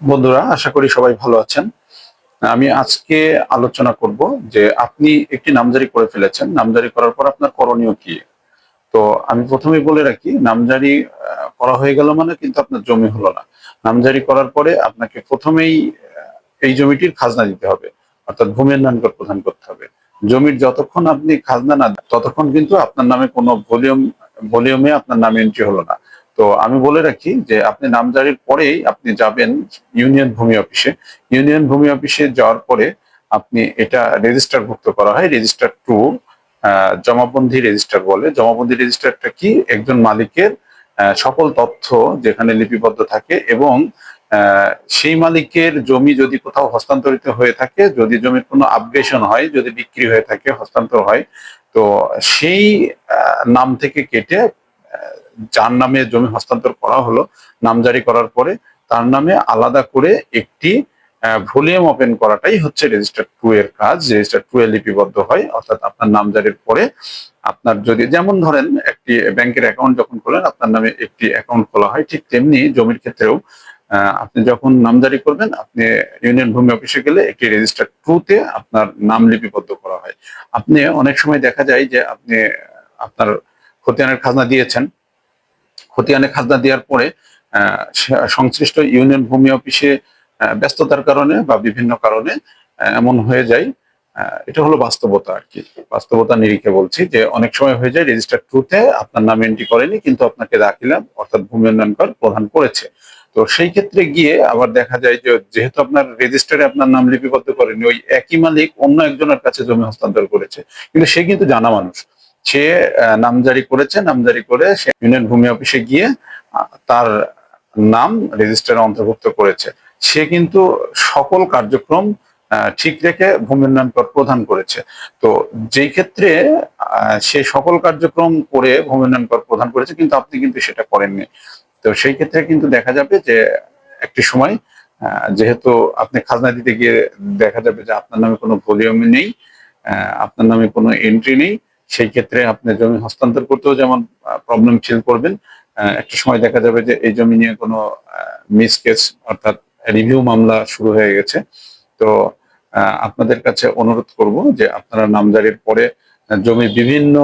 বন্ধুরা, আশা করি সবাই ভালো আছেন। আমি আজকে আলোচনা করব যে আপনি একটি নামজারি করে ফেলেছেন। নামজারি করার পর আপনার করণীয় কি? তো আমি প্রথমেই বলে রাখি, নামজারি করা হয়ে গেল মানে কিন্তু আপনার জমি হলো না। নামজারি করার পরে আপনাকে প্রথমেই এই জমিটির খাজনা দিতে হবে, অর্থাৎ ভূমি উন্নয়ন কর প্রদান করতে হবে। জমির যতক্ষণ আপনি খাজনা না দেন, ততক্ষণ কিন্তু আপনার নামে কোনো ভলিউমে আপনার নাম এন্ট্রি হলো না। তো আমি বলে রাখি যে আপনি নামজারির পরেই আপনি যাবেন ইউনিয়ন ভূমি অফিসে। ইউনিয়ন ভূমি অফিসে যাওয়ার পরে আপনি এটা রেজিস্টারভুক্ত করা হয়, রেজিস্টার টু জমাবন্দি রেজিস্টার বলে। জমাবন্দি রেজিস্টারটা কি? একজন মালিকের সকল তথ্য যেখানে লিপিবদ্ধ থাকে, এবং সেই মালিকের জমি যদি কোথাও হস্তান্তরিত হয়ে থাকে, যদি জমির কোনো আপগ্রেশন হয়, যদি বিক্রি হয়ে থাকে, হস্তান্তর হয়, তো সেই নাম থেকে কেটে যার নামে জমি হস্তান্তর করা হলো, নামজারি করার পরে তার নামে আলাদা করে একটি ভলিউম ওপেন করাটাই হচ্ছে রেজিস্টার টু এর কাজ। রেজিস্টার টু এ লিপিবদ্ধ হয়, অর্থাৎ আপনার নামজারির পরে আপনার যদি, যেমন ধরেন একটি ব্যাংকের অ্যাকাউন্ট যখন খোলেন আপনার নামে একটি অ্যাকাউন্ট খোলা হয়, ঠিক তেমনি জমির ক্ষেত্রেও আপনি যখন নামজারি করবেন, আপনি ইউনিয়ন ভূমি অফিসে গেলে একটি রেজিস্টার টু তে আপনার নাম লিপিবদ্ধ করা হয়। আপনি অনেক সময় দেখা যায় যে আপনি আপনার খতিয়ানের খাজনা দিয়েছেন, খতিয়ানে খাজনা দেওয়ার পরে সংশ্লিষ্ট ইউনিয়ন ভূমি অফিসে ব্যস্ততার কারণে বা বিভিন্ন কারণে এমন হয়ে যায়, এটা হলো বাস্তবতা আর কি। বাস্তবতা নিরিখে বলছি যে অনেক সময় হয়ে যায় রেজিস্টার টু তে আপনার নাম এন্ট্রি করেনি, কিন্তু আপনাকে দাখিলা অর্থাৎ ভূমি উন্নয়ন কর প্রদান করেছে। তো সেই ক্ষেত্রে গিয়ে আবার দেখা যায় যে যেহেতু আপনার রেজিস্টারে আপনার নাম লিপিবদ্ধ করেনি, ওই একই মালিক অন্য একজনের কাছে জমি হস্তান্তর করেছে, কিন্তু সে কিন্তু জানা মানুষ। সে নামজারি করেছে, নামজারি করে সে ইউনিয়ন ভূমি অফিসে গিয়ে তার নাম রেজিস্টারে অন্তর্ভুক্ত করেছে। সে কিন্তু সকল কার্যক্রম ঠিক রেখে ভূমি উন্নয়ন কর প্রদান করেছে। তো যেই ক্ষেত্রে সে সকল কার্যক্রম করে ভূমি উন্নয়ন কর প্রদান করেছে, কিন্তু আপনি কিন্তু সেটা করেননি। তো সেই ক্ষেত্রে কিন্তু দেখা যাবে যে একটি সময় যেহেতু আপনি খাজনা দিতে গিয়ে দেখা যাবে যে আপনার নামে কোনো ভলিউম নেই, আপনার নামে কোনো এন্ট্রি নেই। সেই ক্ষেত্রে আপনি জমি হস্তান্তর করতেও যেমন প্রবলেম ফিল করবেন, একটা সময় দেখা যাবে যে এই জমি নিয়ে কোনো মিস কেস অর্থাৎ রিভিউ মামলা শুরু হয়ে গেছে। তো আপনাদের কাছে অনুরোধ করব যে আপনারা নামজারির পরে জমির বিভিন্ন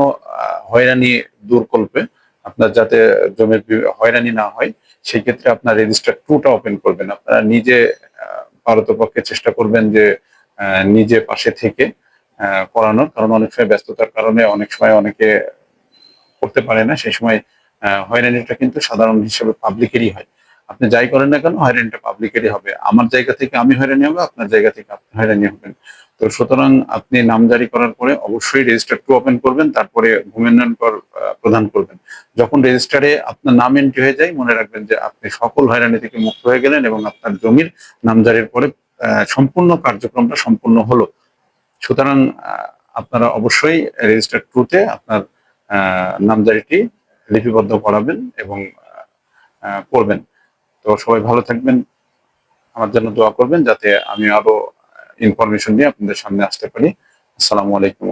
হয়রানি দূরকল্পে আপনার যাতে জমির হয়রানি না হয়, সেই ক্ষেত্রে আপনার রেজিস্টার টুটা ওপেন করবেন। আপনারা নিজে পারতপক্ষে চেষ্টা করবেন যে নিজে পাশে থেকে করানোর, কারণ অনেক সময় ব্যস্ততার কারণে অনেক সময় অনেকে করতে পারে না। সেই সময় হয়রানিটা কিন্তু সাধারণ হিসেবে পাবলিকেরই হয়। আপনি যাই করেন না কেন, হয়রানিটা পাবলিকেরই হবে। আমার জায়গা থেকে আমি হয়রানি হবো, আপনার জায়গা থেকে আপনি হয়রানি হবেন। তো সুতরাং আপনি নামজারি করার পরে অবশ্যই রেজিস্টার টু ওপেন করবেন, তারপরে ভূমি উন্নয়ন কর প্রদান করবেন। যখন রেজিস্টারে আপনার নাম এন্ট্রি হয়ে যায়, মনে রাখবেন যে আপনি সকল হয়রানি থেকে মুক্ত হয়ে গেলেন, এবং আপনার জমির নামজারির পরে সম্পূর্ণ কার্যক্রমটা সম্পূর্ণ হলো। সুতরাং আপনারা অবশ্যই রেজিস্টার টু তে আপনার নামজারিটি লিপিবদ্ধ করাবেন এবং করবেন। তো সবাই ভালো থাকবেন, আমার জন্য দোয়া করবেন যাতে আমি আরো ইনফরমেশন নিয়ে আপনাদের সামনে আসতে পারি। আসসালামু আলাইকুম।